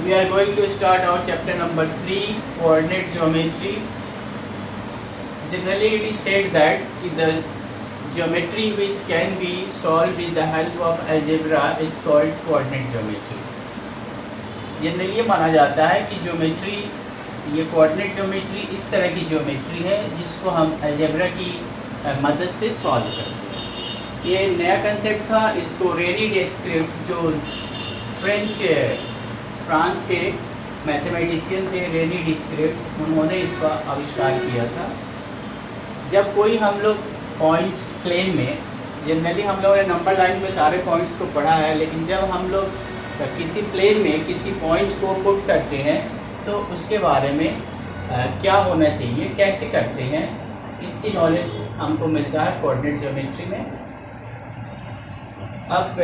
We are going to start our chapter number 3, coordinate geometry. Generally, it is said that the geometry which can be solved with the help of algebra is called coordinate geometry. Generally ये माना जाता है कि geometry, ये coordinate geometry इस तरह की geometry है जिसको हम अलजेब्रा की मदद से सॉल्व करते हैं। ये नया कंसेप्ट था, इसको रेनी डिस्क्रिप्ट जो फ्रांस के मैथमेटिशियन थे रेनी डिस्क्रिप्ट, उन्होंने इसका आविष्कार किया था। जब कोई हम लोग पॉइंट प्लेन में, जनरली हम लोगों ने नंबर लाइन में सारे पॉइंट्स को पढ़ा है, लेकिन जब हम लोग किसी प्लेन में किसी पॉइंट को पुट करते हैं तो उसके बारे में क्या होना चाहिए, कैसे करते हैं, इसकी नॉलेज हमको मिलता है कोऑर्डिनेट ज्योमेट्री में। अब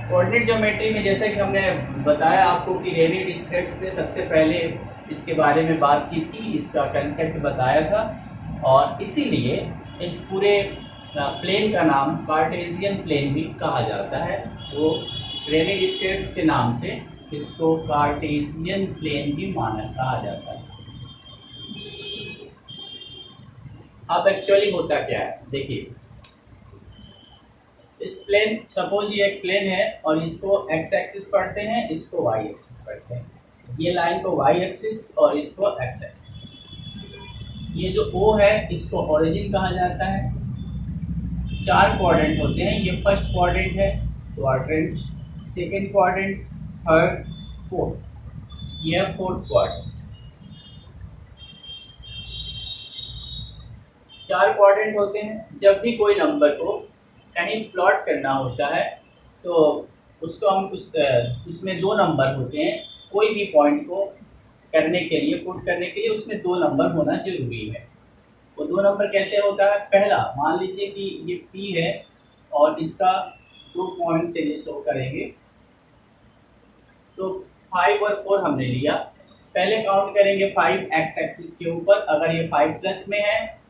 कोऑर्डिनेट ज्योमेट्री में जैसा कि हमने बताया आपको कि रेनी डिस्क्रिप्ट ने सबसे पहले इसके बारे में बात की थी, इसका कंसेप्ट बताया था, और इसीलिए इस पूरे प्लेन का नाम कार्टेशियन प्लेन भी कहा जाता है। वो रेनी डिस्क्रिप्ट के नाम से इसको कार्टेशियन प्लेन भी कहा जाता है। अब एक्चुअली होता क्या है, देखिए, इस प्लेन, सपोज ये एक प्लेन है और इसको एक्स एक्सिस पढ़ते हैं, इसको वाई एक्सिस पढ़ते हैं, ये लाइन को वाई एक्सिस और इसको एक्स एक्सिस। ये जो ओ है इसको ओरिजिन कहा जाता है। 4 क्वाड्रेंट होते हैं, ये फर्स्ट क्वाड्रेंट है, quadrant, second quadrant, third, fourth, यह फोर्थ क्वाड्रेंट। 4 क्वाड्रेंट होते हैं। जब भी कोई नंबर को कहीं प्लॉट करना होता है तो उसको हम उसमें 2 नंबर होते हैं। कोई भी पॉइंट को करने के लिए, पुट करने के लिए उसमें 2 नंबर होना जरूरी है। वो 2 नंबर कैसे होता है? पहला, मान लीजिए कि ये P है और इसका 2 पॉइंट से ये शो करेंगे, तो 5 और 4 हमने लिया। पहले काउंट करेंगे 5 एक्स एक्सिस के ऊपर, अगर ये 5 प्लस में है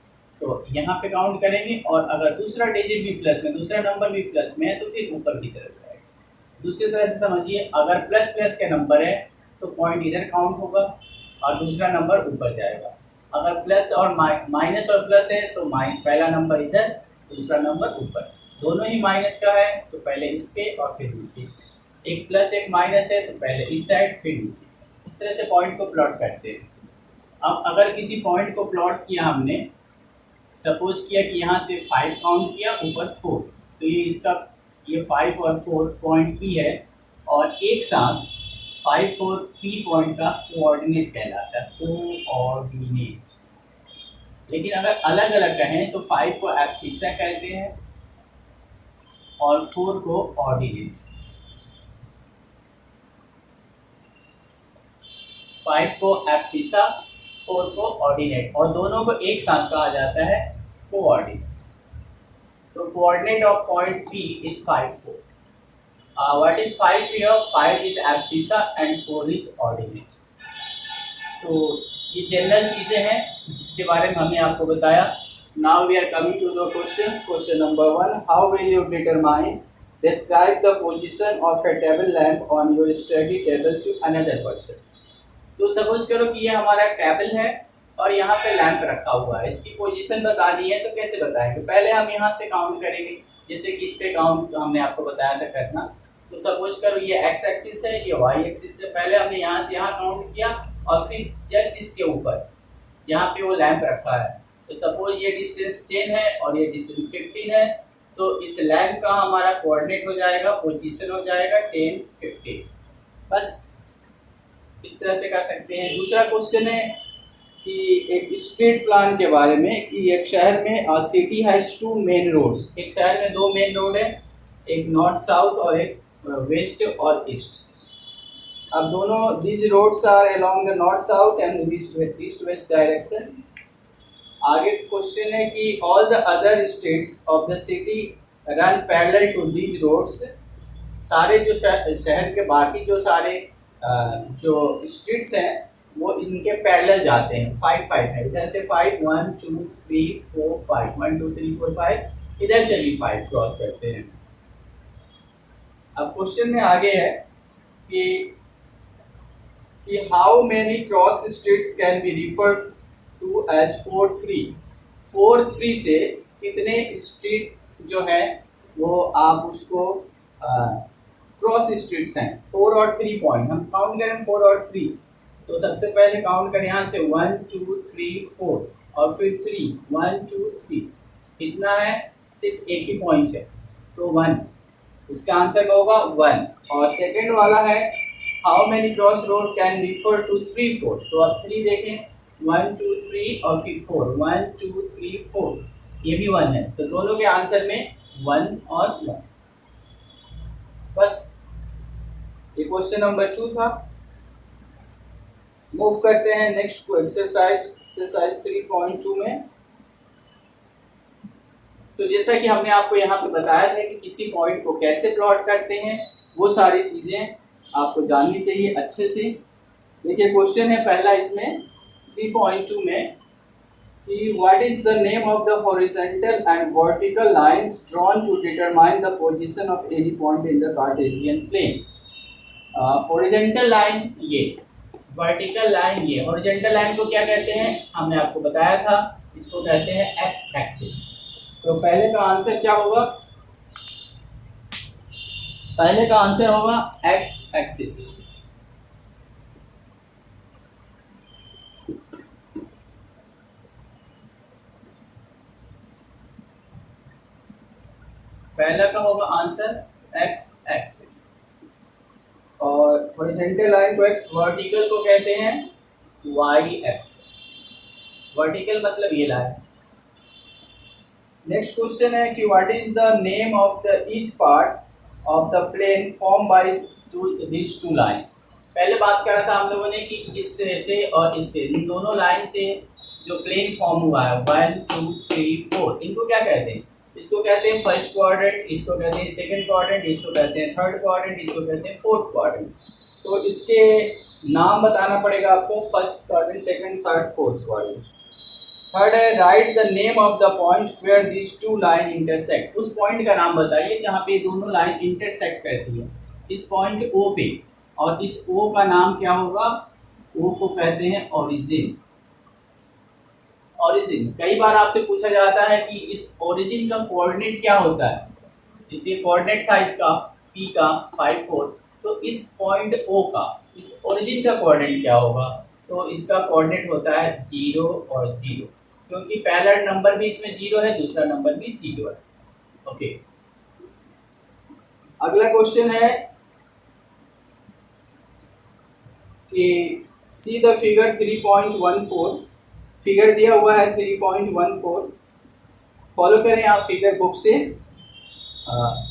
तो यहाँ पे काउंट करेंगे, और अगर दूसरा डिजिट भी प्लस में, दूसरा नंबर भी प्लस में है तो फिर ऊपर की तरफ जाएगा। दूसरी तरह से समझिए, अगर प्लस प्लस का नंबर है तो पॉइंट इधर काउंट होगा और दूसरा नंबर ऊपर जाएगा। अगर प्लस और माइनस और प्लस है तो पहला नंबर इधर, दूसरा नंबर ऊपर। दोनों ही माइनस का है तो पहले इस पे और फिर नीचे। एक प्लस एक माइनस है तो पहले इस साइड फिर नीचे। इस तरह से पॉइंट को प्लॉट करते हैं। अब अगर किसी पॉइंट को प्लॉट किया हमने, सपोज किया कि यहाँ से 5 काउंट किया, ऊपर 4, तो ये 5 और 4 पॉइंट P है, और एक साथ 5 और P पॉइंट का कोऑर्डिनेट कहलाता है, कोऑर्डिनेट। लेकिन अगर अलग अलग कहें तो 5 को एब्सिसा कहते हैं और 4 को ऑर्डिनेट। 5 को एब्सिसा, 4 को ऑर्डिनेट, और दोनों को एक साथ कहा जाता है कोऑर्डिनेट। तो coordinate of point P is 5, 4. What is 5 here? 5 is abscissa and 4 is ordinate. तो ये जनरल चीज़ें हैं जिसके बारे में हमने आपको बताया। Now we are coming to the questions. Question number 1. How will you determine, describe the position of a table lamp on your study table to another person? तो सपोज करो कि ये हमारा टेबल है और यहाँ पे लैंप रखा हुआ है, इसकी पोजीशन बता दी है, तो कैसे बताएंगे? पहले हम यहाँ से काउंट करेंगे, जैसे कि इस पे काउंट हमने आपको बताया था करना। तो सपोज करो ये एक्स एक्सिस है, ये वाई एक्सिस है, पहले हमने यहाँ से यहाँ काउंट किया और फिर जस्ट इसके ऊपर यहाँ पे वो लैंप रखा है। तो सपोज ये डिस्टेंस 10 है और ये डिस्टेंस 15 है, तो इस लैंप का हमारा कोऑर्डिनेट हो जाएगा, पोजीशन हो जाएगा 10, 15। बस इस तरह से कर सकते हैं। दूसरा क्वेश्चन है कि एक स्ट्रीट प्लान के बारे में, कि एक शहर में सिटी हैज 2 मेन रोड्स। एक शहर में 2 मेन रोड है, एक नॉर्थ साउथ और एक वेस्ट और ईस्ट। अब दोनों these roads are along the north south and east west direction. आगे क्वेश्चन है कि all the other streets of the city run parallel to these roads. सारे जो शहर के बाकी जो सारे जो स्ट्रीट्स हैं वो इनके पैरेलल जाते हैं। 5 5 है, इधर से 5, 1 2 3 4 5, 1 2 3 4 5, इधर से भी 5 क्रॉस करते हैं। अब क्वेश्चन में आगे है कि how many cross streets can be referred to as 4-3। 4-3 से कितने स्ट्रीट जो है वो आप उसको क्रॉस स्ट्रीट्स हैं। 4 और 3 पॉइंट हम काउंट करें 4 और 3, तो सबसे पहले काउंट करें यहाँ से 1 2 3 4 और फिर 3 1 2 3। कितना है? सिर्फ एक ही पॉइंट है तो 1, इसका आंसर होगा 1। और सेकंड वाला है how many cross road can refer to 3 4, तो अब 3 देखें 1 2 3 और फिर 4 1 2 3 4, ये भी 1 है, तो दोनों के आंसर में 1 और 1। बस ये क्वेश्चन नंबर 2 था। मूव करते हैं नेक्स्ट को एक्सरसाइज 3.2 में। तो जैसा कि हमने आपको यहाँ पे बताया था कि किसी पॉइंट को कैसे प्लॉट करते हैं, वो सारी चीज़ें आपको जाननी चाहिए अच्छे से। देखिए क्वेश्चन है पहला इसमें 3.2 में कि what is the name of the horizontal and vertical lines drawn to determine the position of any point in the Cartesian plane. Horizontal line ये, वर्टिकल लाइन ये। हॉरिजॉन्टल लाइन को क्या कहते हैं हमने आपको बताया था, इसको कहते हैं एक्स एक्सिस। तो पहले का आंसर क्या होगा? पहले का आंसर होगा एक्स एक्सिस। पहला का होगा आंसर एक्स एक्सिस। और हॉरिजॉन्टल लाइन को एक्स, वर्टिकल को कहते हैं वाई एक्सिस। वर्टिकल मतलब ये लाइन। नेक्स्ट क्वेश्चन है कि what is the name of the each part of the plane form by these two lines. पहले बात करा था हम लोगों ने कि इससे से और इससे, इन दोनों लाइन से जो प्लेन फॉर्म हुआ है 1 2 3 4, इनको क्या कहते हैं? इसको कहते हैं फर्स्ट क्वाड्रेंट, इसको कहते हैं सेकंड क्वाड्रेंट, इसको कहते हैं थर्ड क्वाड्रेंट, इसको कहते हैं फोर्थ क्वाड्रेंट। तो इसके नाम बताना पड़ेगा आपको, first quadrant, second, third, fourth quadrant. Third है right the name of the point where this two line intersect. उस पॉइंट का नाम बताइए जहाँ पे दोनों लाइन इंटरसेक्ट करती है। इस पॉइंट ओ पे, और इस ओ का नाम क्या होगा? ओ को कहते हैं ओरिजिन। ओरिजिन कई बार आपसे पूछा जाता है कि इस ओरिजिन का कोऑर्डिनेट क्या होता है। इसे कोऑर्डिनेट था इसका P का 5 4, तो इस पॉइंट O का, इस ओरिजिन का कोऑर्डिनेट क्या होगा? तो इसका कोऑर्डिनेट होता है 0 और 0, क्योंकि पहला नंबर भी इसमें 0 है, दूसरा नंबर भी 0 है। ओके, अगला क्वेश्चन है कि सी द फिगर 3.14। फिगर दिया हुआ है 3.14, फॉलो करें आप फिगर बुक से।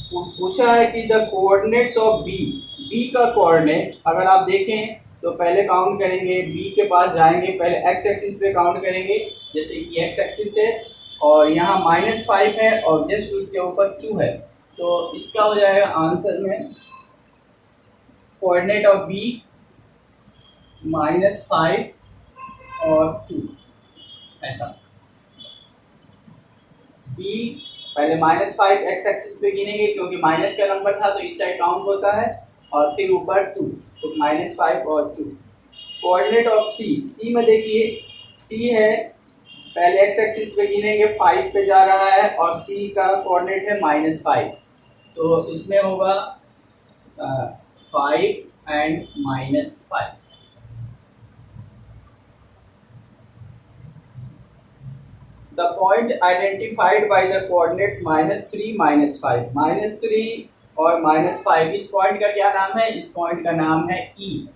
पूछा है कि the coordinates of B, B का कोऑर्डिनेट अगर आप देखें तो पहले काउंट करेंगे, बी के पास जाएंगे, पहले एक्स एक्सिस पे काउंट करेंगे, जैसे कि एक्स एक्सिस है और यहाँ -5 है और जस्ट उसके ऊपर 2 है, तो इसका हो जाएगा आंसर में कोऑर्डिनेट ऑफ बी -5 और 2, ऐसा। बी पहले -5 एक्स एक्सिस पे गिनेंगे क्योंकि माइनस का नंबर था तो इस साइड काउंट होता है, और फिर ऊपर 2, तो -5 और 2। कोऑर्डिनेट ऑफ सी, सी में देखिए सी है, पहले एक्स एक्सिस पे गिनेंगे 5 पे जा रहा है और सी का कोऑर्डिनेट है -5, तो इसमें होगा 5 and -5। The point identified by the coordinates -3 -5, -3 और -5, इस पॉइंट का क्या नाम है? इस पॉइंट का नाम है E।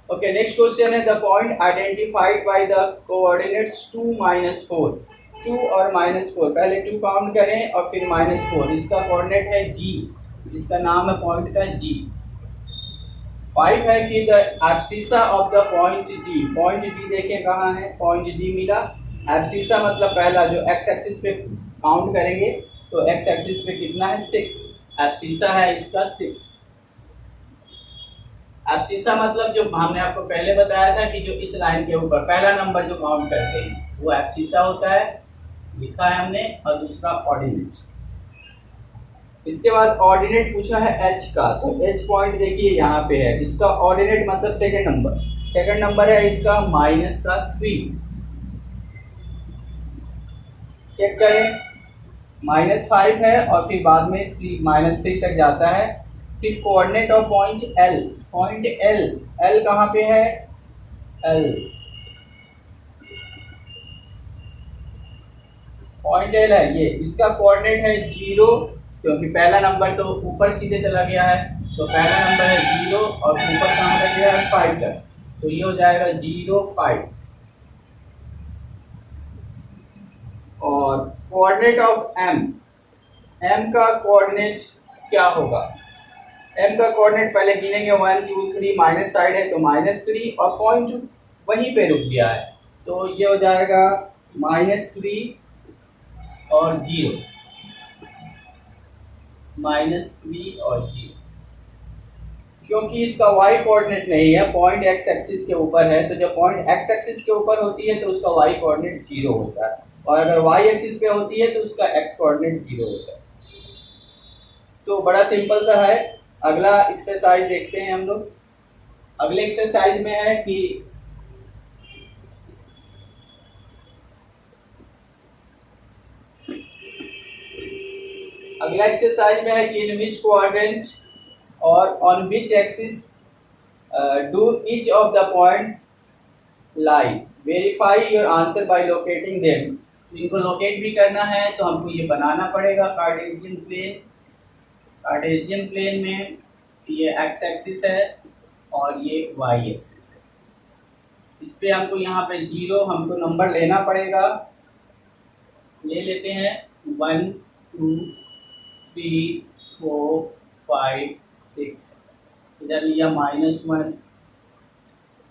ओके, नेक्स्ट क्वेश्चन है the point identified by the coordinates 2 -4। 2 और -4, पहले 2 काउंट करें और फिर -4, इसका कोऑर्डिनेट है G, इसका नाम है पॉइंट का G। 5 है कि the abscissa of the point D, point D देखें कहाँ है, पॉइंट D मिला। एब्सिसा मतलब पहला जो एक्स एक्सिस पे काउंट करेंगे, तो एक्स एक्सिस पे कितना है 6, एब्सिसा है इसका 6। एब्सिसा मतलब जो हमने आपको पहले बताया था कि जो इस लाइन के ऊपर पहला नंबर जो काउंट करते हैं वो एब्सिसा होता है, लिखा है हमने, और दूसरा ऑर्डिनेट। इसके बाद ऑर्डिनेट पूछा है एच का, तो एच पॉइंट देखिए यहाँ पे है, इसका ऑर्डिनेट मतलब सेकंड नंबर, सेकंड नंबर है इसका माइनस का 3। चेक करें, -5 है और फिर बाद में -3 तक जाता है। फिर coordinate of point L, point L, L कहाँ पे है, एल पॉइंट एल है ये, इसका कोऑर्डिनेट है 0, क्योंकि पहला नंबर तो ऊपर सीधे चला गया है, तो पहला नंबर है 0 और ऊपर कहाँ तक गया है 5 तक, तो ये हो जाएगा 0 5। और कोऑर्डिनेट ऑफ एम, एम का कोऑर्डिनेट क्या होगा, एम का कोऑर्डिनेट पहले गिनेंगे 1 2 3, माइनस साइड है तो -3 और पॉइंट वहीं पे रुक गया है, तो ये हो जाएगा -3 और 0, -3 और 0। क्योंकि इसका y कोऑर्डिनेट नहीं है, पॉइंट x एक्सिस के ऊपर है, तो जब पॉइंट x एक्सिस के ऊपर होती है तो उसका y कोऑर्डिनेट 0 होता है, और अगर y एक्सिस पे होती है तो उसका x कोऑर्डिनेट 0 होता है। तो बड़ा सिंपल सा है। अगला एक्सरसाइज देखते हैं हम लोग। अगले एक्सरसाइज में है कि अगला एक्सरसाइज में है कि इन विच क्वाड्रेंट और on which axis do each of the points lie, verify your answer by locating them. इनको लोकेट भी करना है तो हमको ये बनाना पड़ेगा कार्टेशियन प्लेन। कार्टेशियन प्लेन में ये एक्स एक्सिस है और ये वाई एक्सिस है, इस पे हमको यहाँ पे 0 हमको नंबर लेना पड़ेगा, ले लेते हैं 1 2 3 4 5 6, इधर लिया -1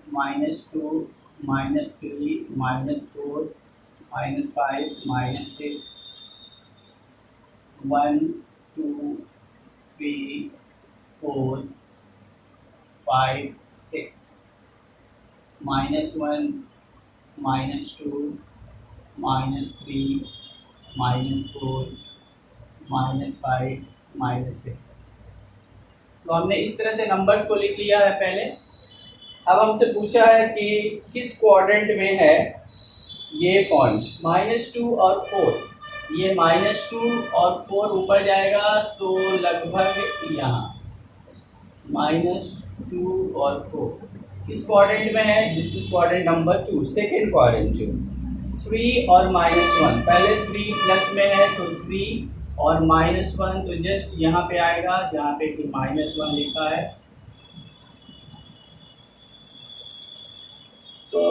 -2 -3 -4 -5 -6, 1 2 3 4 5 6, -1 -2 -3 -4 -5 -6। तो हमने इस तरह से नंबर्स को लिख लिया है पहले। अब हमसे पूछा है कि किस क्वाड्रेंट में है ये पॉइंट, -2 और 4, ये -2 और 4 ऊपर जाएगा तो लगभग यहाँ -2 और 4 इस क्वाड्रेंट में है, this is quadrant number 2, second quadrant. 3 और -1, पहले 3 प्लस में है तो 3 और -1 तो जस्ट यहाँ पे आएगा जहाँ पे कि -1 लिखा है, तो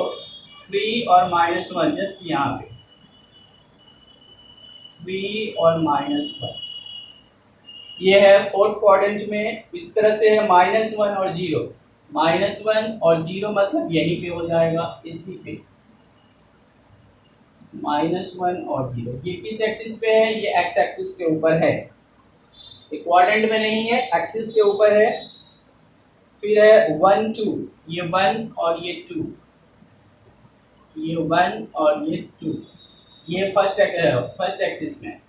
3 और -1 जस्ट यहाँ पे 3 और -1, ये है फोर्थ क्वाड्रेंट में। इस तरह से है -1 और 0, -1 और 0 मतलब यहीं पे हो जाएगा, इसी पे -1 और 0। ये किस एक्सिस पे है, ये x एक्सिस के ऊपर है, क्वाड्रेंट में नहीं है, एक्सिस के ऊपर है। फिर है 1 2, ये 1 और ये 2, ये 1 और ये 2, ये फर्स्ट एक्सिस में,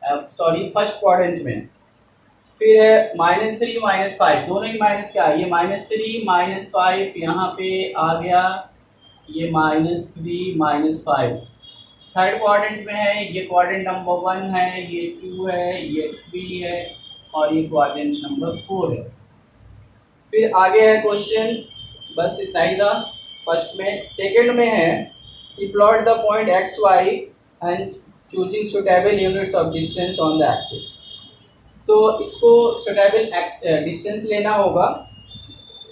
सॉरी फर्स्ट क्वाड्रेंट में। फिर है -3 -5, दोनों ही माइनस क्या है, ये -3 -5 यहाँ पे आ गया, ये -3 -5 थर्ड क्वाड्रेंट में है, ये क्वाड्रेंट नंबर 1 है, ये 2 है, ये 3 है और ये क्वाड्रेंट नंबर 4 है। फिर आगे है क्वेश्चन, बस इतना ही था फर्स्ट में। सेकंड में है कि plot the point X Y and choosing suitable units of distance on the axis. तो इसको सुटेबल डिस्टेंस लेना होगा,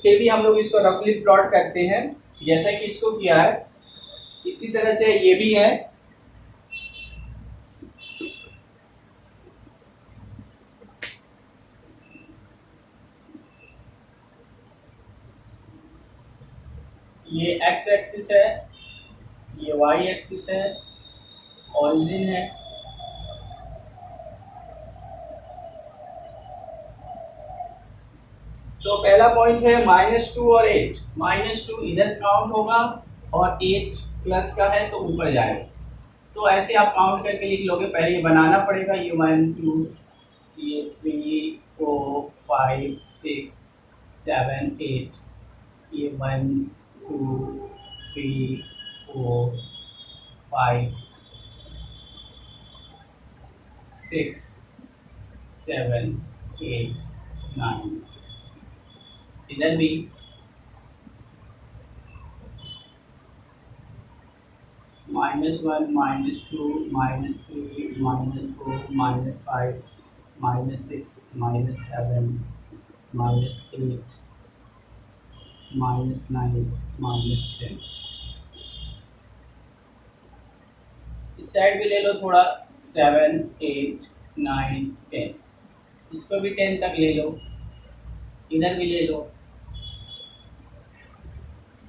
फिर भी हम लोग इसको रफली प्लॉट करते हैं जैसा कि इसको किया है, इसी तरह से ये भी है। ये एक्स एक्सिस है, ये वाई एक्सिस है, ओरिजिन है, तो पहला पॉइंट है -2 और 8। -2 इधर काउंट होगा और 8 प्लस का है तो ऊपर जाएगा। तो ऐसे आप काउंट करके लिख लोगे। पहले ये बनाना पड़ेगा, ये 1 2, ये 3 4 5 6 7 8, ये 1 2 3 4 5 6 7 8 9। इधर भी -1 -2 -3 -4 -5 -6 -7 -8 -9 -10। इस साइड भी ले लो थोड़ा, 7 8 9 10। इसको भी 10 तक ले लो। इधर भी ले लो,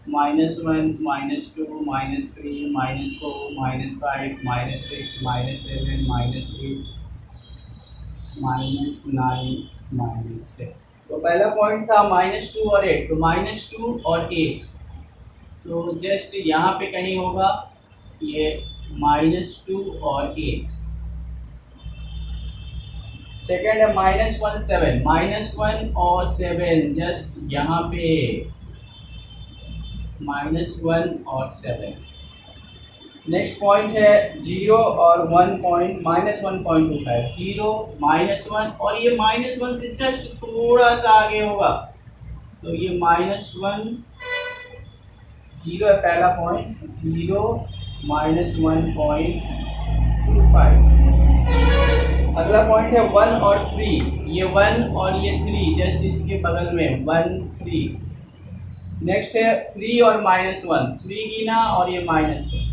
-1 -2 -3 -4 -5 -6 -7 -8 -9 -10। तो पहला पॉइंट था -2 और 8। तो -2 और 8 तो जस्ट यहाँ पे कहीं होगा, ये -2 और 8। सेकेंड है -1 7। -1 और 7 जस्ट यहाँ पे, -1 और 7। नेक्स्ट पॉइंट है 0 और 1 पॉइंट, -1.25। 0 -1 और ये -1 से जस्ट थोड़ा सा आगे होगा, तो ये -1 0 है पहला पॉइंट। 0 -1.25। अगला पॉइंट है 1 और 3। ये 1 और ये 3 जस्ट इसके बगल में, 1 3। नेक्स्ट है 3 और -1। 3 गिना और ये -1।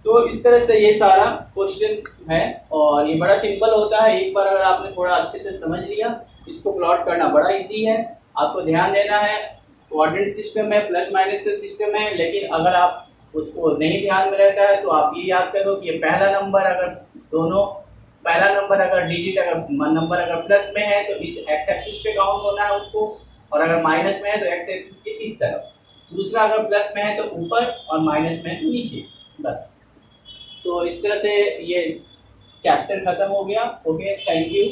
तो इस तरह से ये सारा क्वेश्चन है और ये बड़ा सिंपल होता है। एक बार अगर आपने थोड़ा अच्छे से समझ लिया, इसको प्लॉट करना बड़ा इजी है। आपको ध्यान देना है, कोऑर्डिनेट सिस्टम है, प्लस माइनस का सिस्टम है, लेकिन अगर आप उसको नहीं ध्यान में रहता है तो आप ये याद करो कि ये पहला नंबर अगर डिजिट नंबर अगर प्लस में है तो इस एक्स एक्सिस पे काउंट होना है उसको, और अगर माइनस में है तो एक्स एक्सिस के इस तरफ। दूसरा अगर प्लस में है तो ऊपर और माइनस में है तो नीचे, बस। तो इस तरह से ये चैप्टर खत्म हो गया। Okay, thank you.